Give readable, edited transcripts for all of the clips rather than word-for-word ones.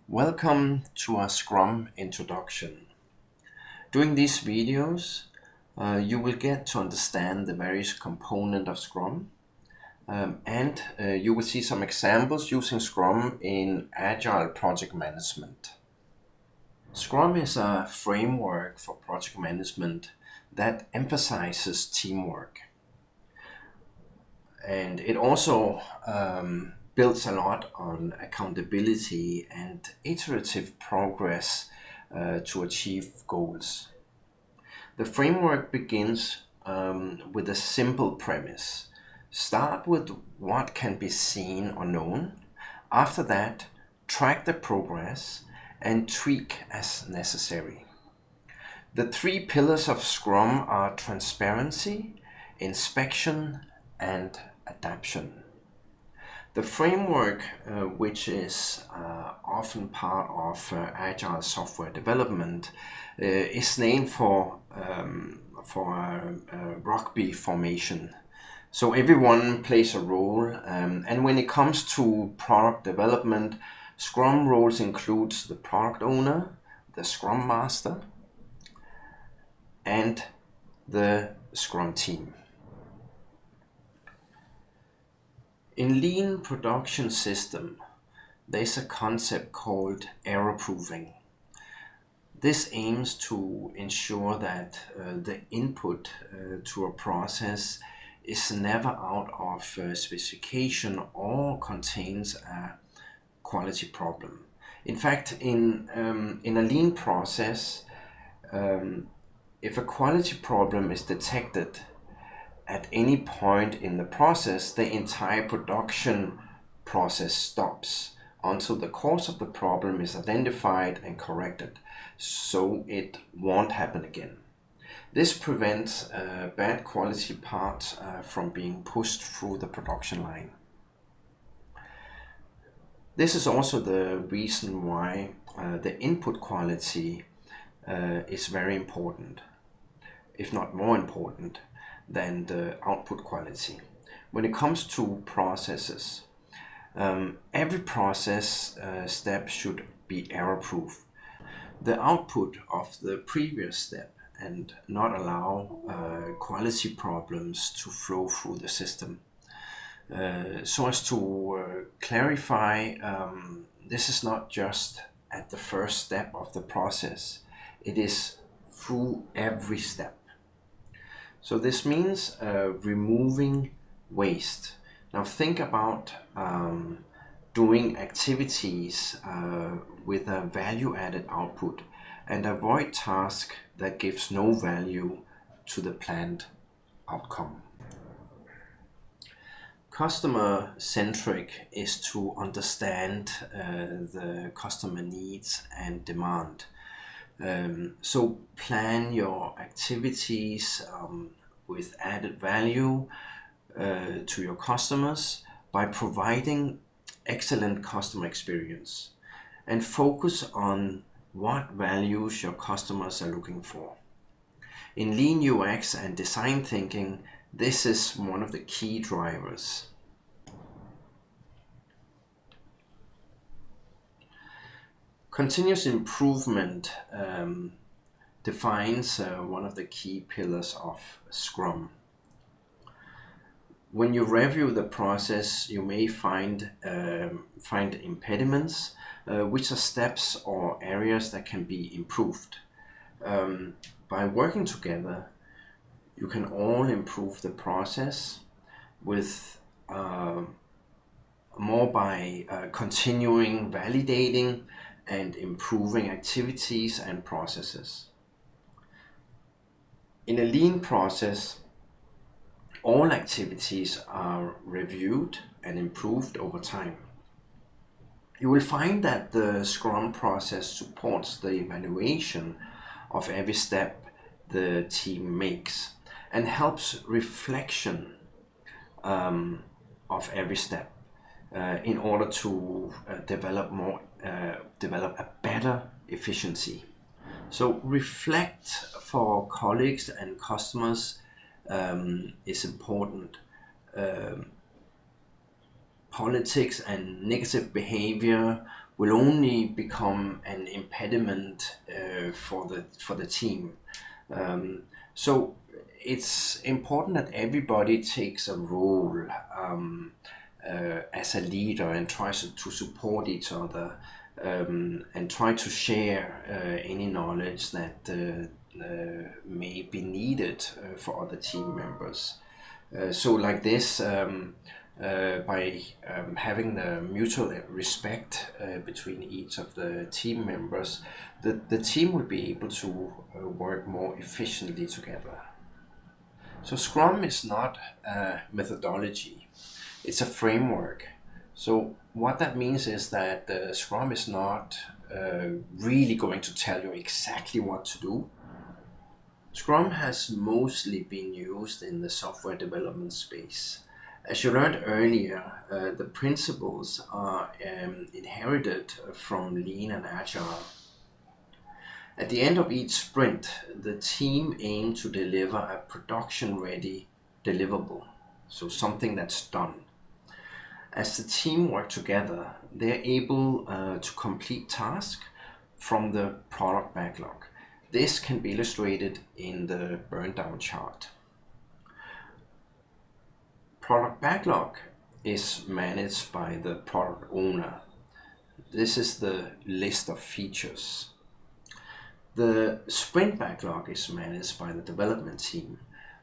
Welcome to our Scrum introduction. During these videos, you will get to understand the various components of Scrum and you will see some examples using Scrum in agile project management. Scrum is a framework for project management that emphasizes teamwork, and it also builds a lot on accountability and iterative progress to achieve goals. The framework begins with a simple premise. Start with what can be seen or known. After that, track the progress and tweak as necessary. The three pillars of Scrum are transparency, inspection, and adaptation. The framework, which is often part of agile software development, is named for rugby formation. So everyone plays a role, and when it comes to product development, Scrum roles includes the product owner, the Scrum Master, and the Scrum team. In lean production system, there's a concept called error proofing. This aims to ensure that the input to a process is never out of specification or contains a quality problem. In fact, in a lean process, if a quality problem is detected at any point in the process, the entire production process stops until the cause of the problem is identified and corrected, so it won't happen again. This prevents bad quality parts from being pushed through the production line. This is also the reason why the input quality is very important, if not more important than the output quality. When it comes to processes, every process step should be error proof. The output of the previous step and not allow quality problems to flow through the system. So as to clarify, this is not just at the first step of the process, it is through every step. So this means removing waste. Now think about doing activities with a value-added output and avoid tasks that gives no value to the planned outcome. CustomerCentric is to understand the customer needs and demand. So plan your activities with added value to your customers by providing excellent customer experience, and focus on what values your customers are looking for. In lean UX and design thinking, this is one of the key drivers. Continuous improvement defines one of the key pillars of Scrum. When you review the process, you may find impediments, which are steps or areas that can be improved. By working together, you can all improve the process with more by continuing validating and improving activities and processes. In a lean process, all activities are reviewed and improved over time. You will find that the Scrum process supports the evaluation of every step the team makes and helps reflection of every step in order to develop a better efficiency. So reflect for colleagues and customers is important. Politics and negative behavior will only become an impediment for the team. So it's important that everybody takes a role as a leader and tries to support each other, and try to share any knowledge that may be needed for other team members. So like this, by having the mutual respect between each of the team members, the team will be able to work more efficiently together. So Scrum is not a methodology, it's a framework. So what that means is that Scrum is not really going to tell you exactly what to do. Scrum has mostly been used in the software development space. As you learned earlier, the principles are inherited from Lean and Agile. At the end of each sprint, the team aims to deliver a production-ready deliverable, so something that's done. As the team work together, they're able to complete tasks from the product backlog. This can be illustrated in the burn down chart. Product backlog is managed by the product owner. This is the list of features. The sprint backlog is managed by the development team.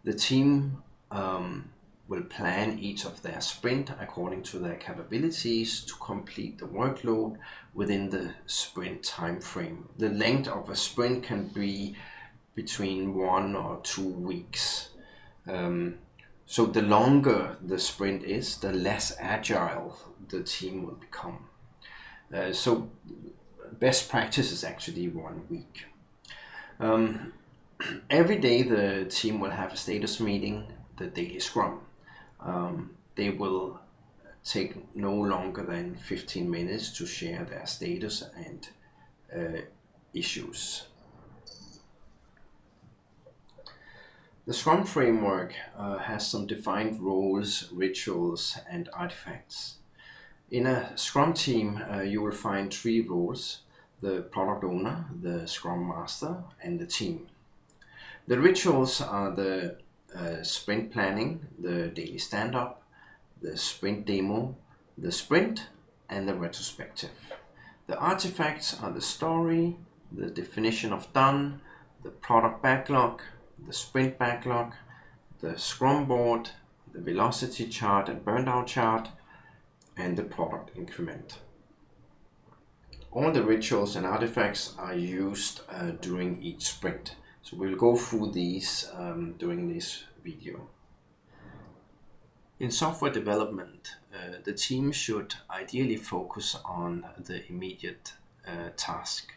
The team will plan each of their sprint according to their capabilities to complete the workload within the sprint time frame. The length of a sprint can be between 1 or 2 weeks. So the longer the sprint is, the less agile the team will become. So best practice is actually 1 week. Every day the team will have a status meeting, the daily scrum. They will take no longer than 15 minutes to share their status and issues. The Scrum framework has some defined roles, rituals, and artifacts. In a Scrum team, you will find 3 roles: the product owner, the Scrum Master, and the team. The rituals are the sprint planning, the daily stand-up, the sprint demo, the sprint, and the retrospective. The artifacts are the story, the definition of done, the product backlog, the sprint backlog, the Scrum board, the velocity chart and burn down chart, and the product increment. All the rituals and artifacts are used during each sprint. So we'll go through these during this video. In software development, the team should ideally focus on the immediate task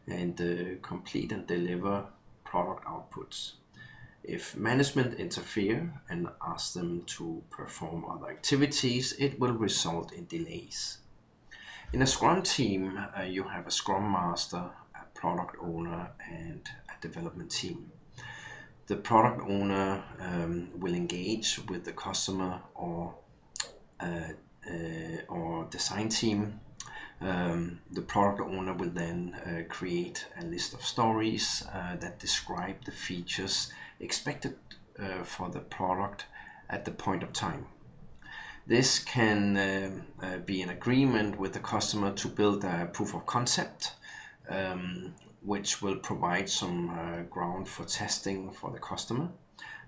and complete and deliver product outputs. If management interfere and ask them to perform other activities, it will result in delays. In a Scrum team, you have a Scrum Master, a product owner, and a development team. The product owner will engage with the customer or design team. The product owner will then create a list of stories that describe the features expected for the product at the point of time. This can be an agreement with the customer to build a proof of concept, which will provide some ground for testing for the customer.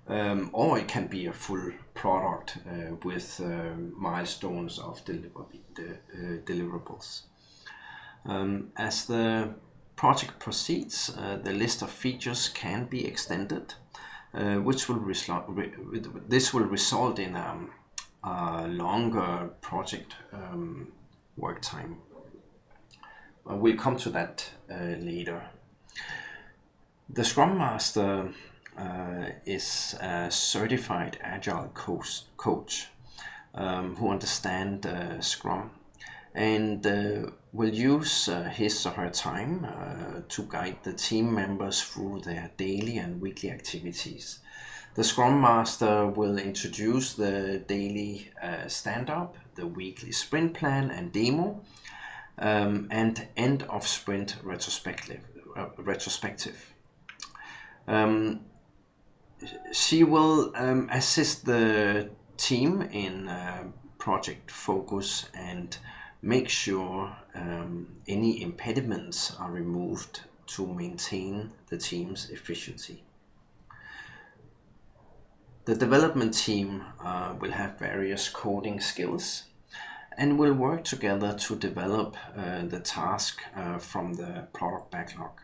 Or it can be a full product with milestones of deliverables. As the project proceeds, the list of features can be extended, which will this will result in a longer project work time. We'll come to that later. The Scrum Master is a certified agile coach who understands Scrum and will use his or her time to guide the team members through their daily and weekly activities. The Scrum Master will introduce the daily stand-up, the weekly sprint plan and demo, and end of sprint retrospective. She will assist the team in project focus and make sure any impediments are removed to maintain the team's efficiency. The development team will have various coding skills and will work together to develop the task from the product backlog.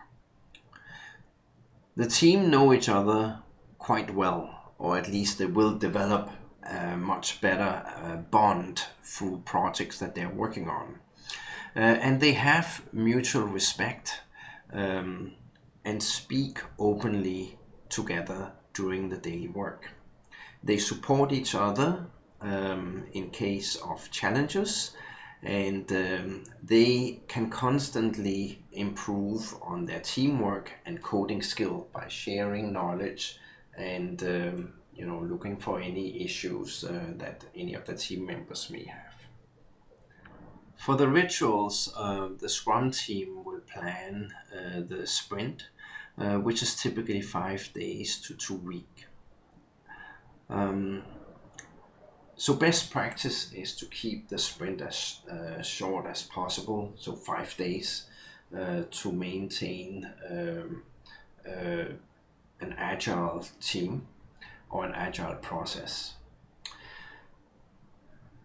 The team know each other quite well, or at least they will develop a much better bond through projects that they're working on. And they have mutual respect and speak openly together during the daily work. They support each other in case of challenges, and they can constantly improve on their teamwork and coding skill by sharing knowledge and looking for any issues that any of the team members may have. For the rituals, the Scrum team will plan the sprint, which is typically 5 days to 2 weeks. So best practice is to keep the sprint as short as possible, so 5 days, to maintain an agile team or an agile process.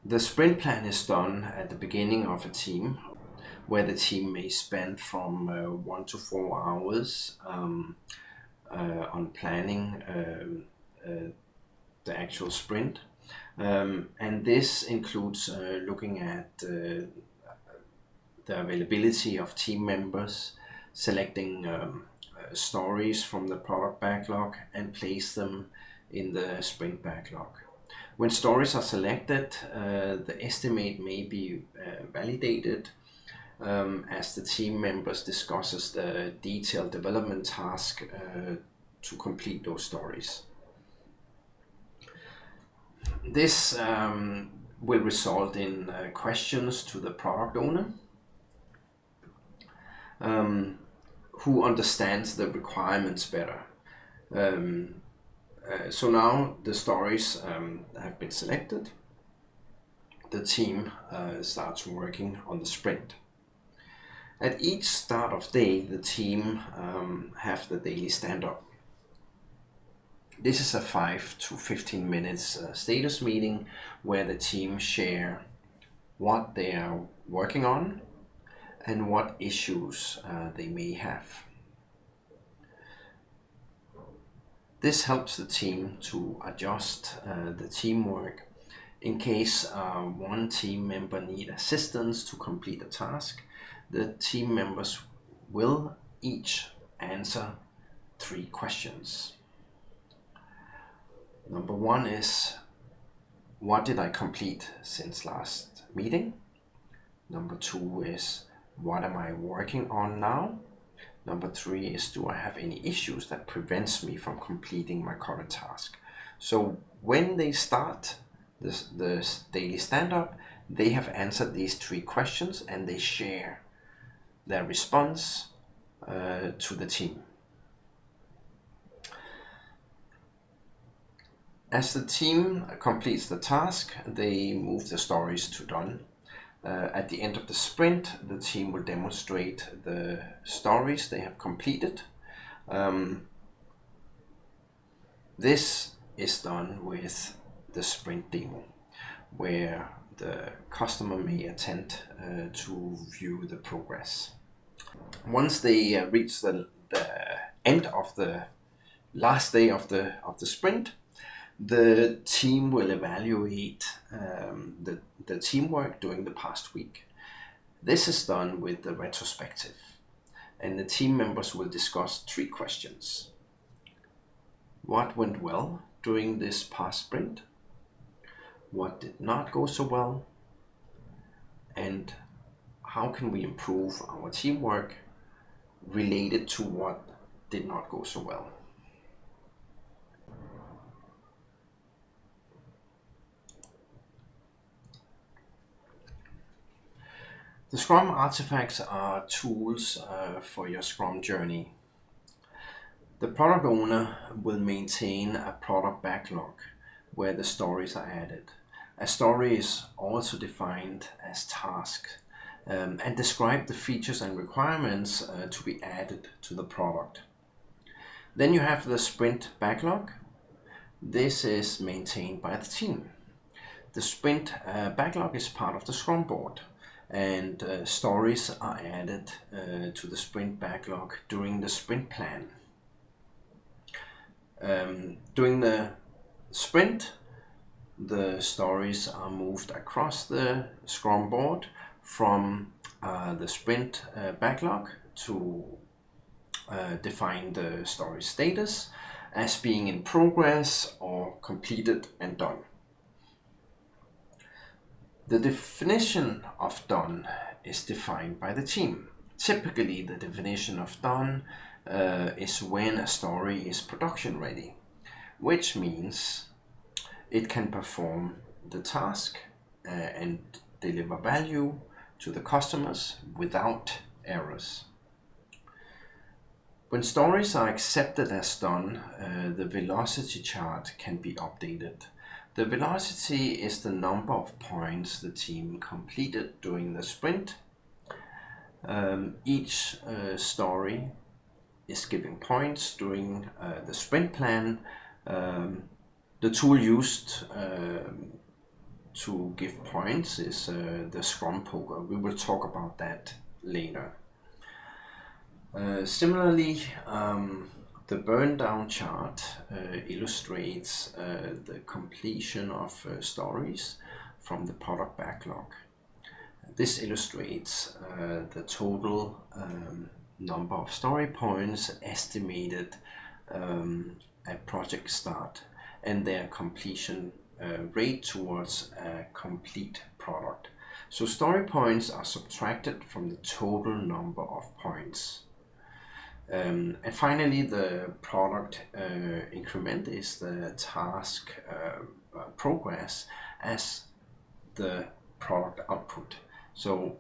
The sprint plan is done at the beginning of a team, where the team may spend from 1 to 4 hours on planning the actual sprint. And this includes looking at the availability of team members, selecting stories from the product backlog and place them in the sprint backlog. When stories are selected, the estimate may be validated as the team members discusses the detailed development task to complete those stories. This will result in questions to the product owner who understands the requirements better. So now the stories have been selected. The team starts working on the sprint. At each start of day, the team have the daily stand-up. This is a 5 to 15 minutes status meeting where the team share what they are working on and what issues they may have. This helps the team to adjust the teamwork in case one team member needs assistance to complete a task. The team members will each answer 3 questions. Number 1 is, what did I complete since last meeting? Number 2 is, what am I working on now? Number 3 is, do I have any issues that prevents me from completing my current task? So when they start this daily stand-up, they have answered these 3 questions and they share their response to the team. As the team completes the task, they move the stories to done. At the end of the sprint, the team will demonstrate the stories they have completed. This is done with the sprint demo, where the customer may attend to view the progress. Once they reach the end of the last day of the sprint, the team will evaluate the teamwork during the past week. This is done with the retrospective, and the team members will discuss 3 questions. What went well during this past sprint? What did not go so well? And how can we improve our teamwork related to what did not go so well? The Scrum artifacts are tools for your Scrum journey. The product owner will maintain a product backlog where the stories are added. A story is also defined as tasks and describe the features and requirements to be added to the product. Then you have the sprint backlog. This is maintained by the team. The sprint backlog is part of the Scrum board, and stories are added to the sprint backlog during the sprint plan. During the sprint, the stories are moved across the Scrum board from the sprint backlog to define the story status as being in progress or completed and done. The definition of done is defined by the team. Typically, the definition of done is when a story is production ready, which means it can perform the task and deliver value to the customers without errors. When stories are accepted as done, the velocity chart can be updated. The velocity is the number of points the team completed during the sprint. Each story is giving points during the sprint plan. The tool used to give points is the Scrum Poker. We will talk about that later. Similarly, the burn down chart illustrates the completion of stories from the product backlog. This illustrates the total number of story points estimated at project start and their completion rate towards a complete product. So story points are subtracted from the total number of points. And finally, the product increment is the task progress as the product output. So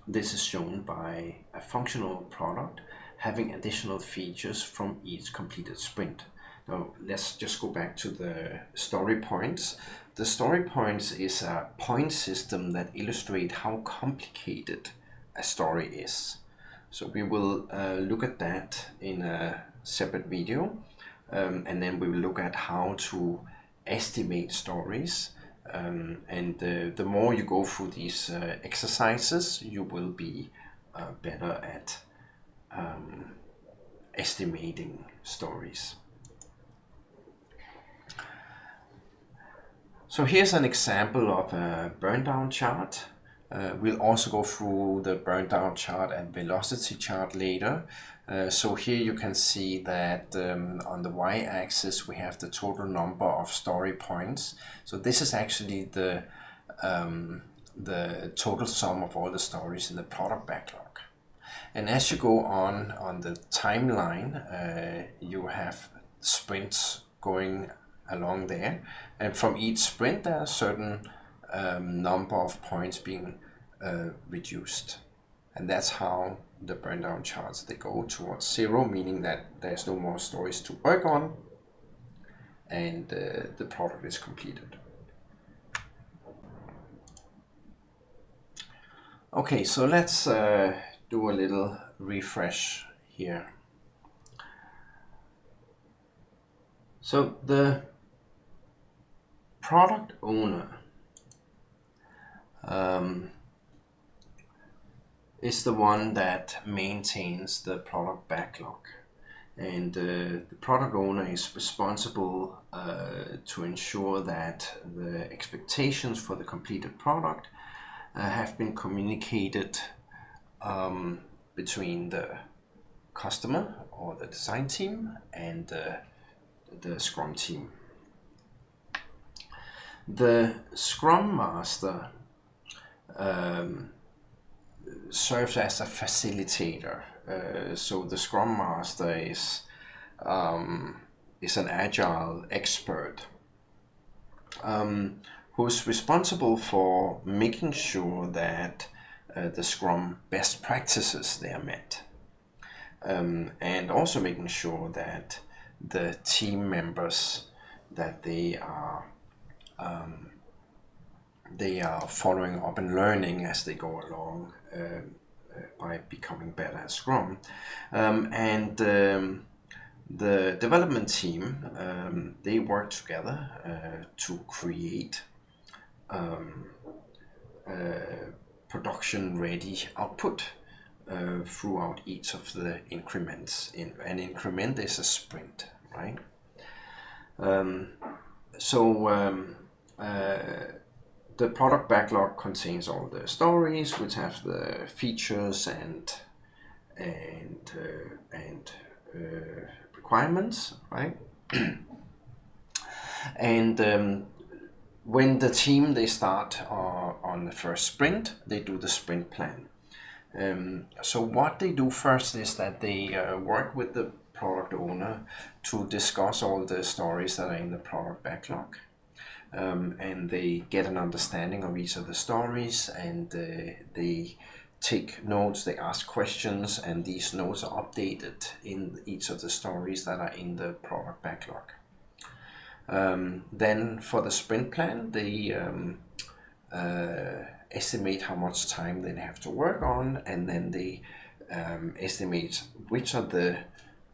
this is shown by a functional product having additional features from each completed sprint. Now let's just go back to the story points. The story points is a point system that illustrates how complicated a story is. So we will look at that in a separate video, and then we will look at how to estimate stories. And the more you go through these exercises, you will be better at estimating stories. So here's an example of a burn down chart. We'll also go through the burn down chart and velocity chart later. So here you can see that on the y-axis we have the total number of story points. So this is actually the total sum of all the stories in the product backlog. And as you go on the timeline, you have sprints going along there, and from each sprint there are a certain number of points being reduced, and that's how the burn down charts, they go towards zero, meaning that there's no more stories to work on and the product is completed. Okay, so let's do a little refresh here. So the product owner is the one that maintains the product backlog, and the product owner is responsible to ensure that the expectations for the completed product have been communicated between the customer or the design team and the Scrum team. The Scrum Master serves as a facilitator. So the Scrum Master is an agile expert who's responsible for making sure that the Scrum best practices they are met, and also making sure that the team members, that they are following up and learning as they go along, by becoming better at Scrum. The development team, they work together to create production ready output throughout each of the increments. An increment is a sprint, right? The product backlog contains all the stories which have the features and requirements, right? And when the team, they start on the first sprint, they do the sprint plan. So what they do first is that they work with the product owner to discuss all the stories that are in the product backlog. And they get an understanding of each of the stories, and they take notes, they ask questions, and these notes are updated in each of the stories that are in the product backlog. Then for the sprint plan, they estimate how much time they have to work on, and then they estimate which are the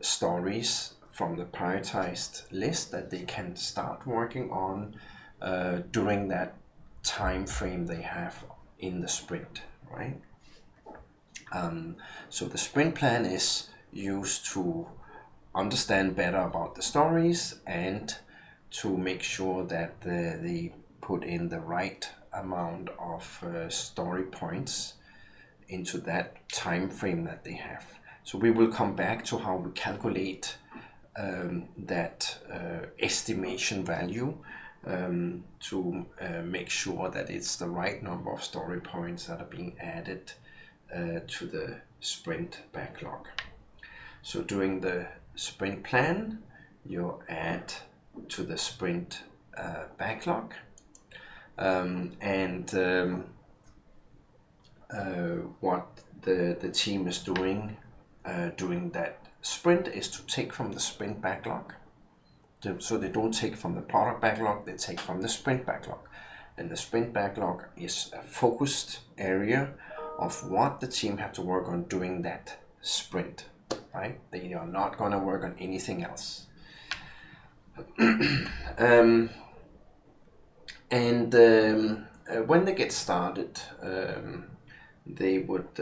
stories from the prioritized list that they can start working on during that time frame they have in the sprint, right? So the sprint plan is used to understand better about the stories and to make sure that they put in the right amount of story points into that time frame that they have. So we will come back to how we calculate that estimation value to make sure that it's the right number of story points that are being added to the sprint backlog. So during the sprint plan, you add to the sprint backlog, what the team is doing during that sprint is to take from the sprint backlog. So they don't take from the product backlog, they take from the sprint backlog. And the sprint backlog is a focused area of what the team have to work on during that sprint, right? They are not going to work on anything else. When they get started, they would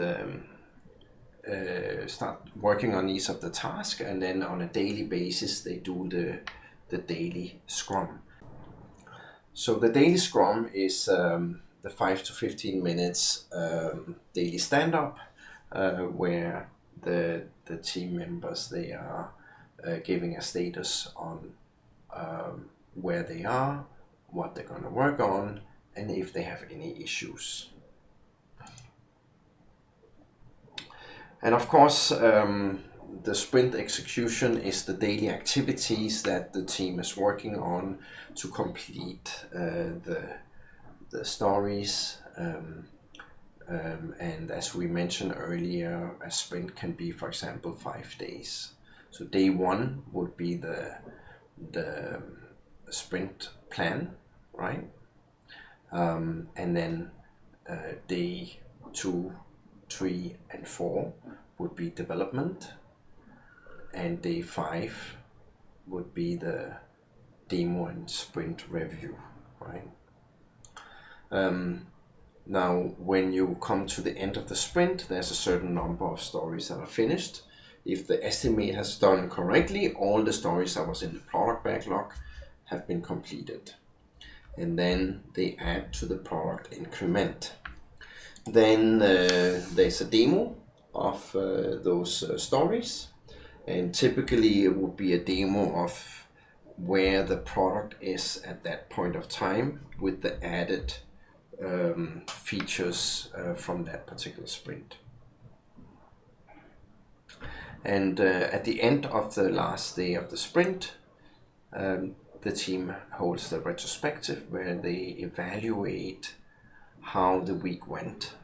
start working on each of the tasks, and then on a daily basis they do the daily Scrum. So the daily Scrum is the 5 to 15 minutes daily stand-up, where the team members, they are giving a status on where they are, what they're going to work on, and if they have any issues. And of course, the sprint execution is the daily activities that the team is working on to complete the stories. And as we mentioned earlier, a sprint can be, for example, 5 days. So day 1 would be the sprint plan, right? And then day 2, 3, and 4 would be development, and day 5 would be the demo and sprint review, right? Now, when you come to the end of the sprint, there's a certain number of stories that are finished. If the estimate has done correctly, all the stories that was in the product backlog have been completed. And then they add to the product increment. Then there's a demo of those stories, and typically it would be a demo of where the product is at that point of time with the added features from that particular sprint. And at the end of the last day of the sprint, the team holds the retrospective where they evaluate how the week went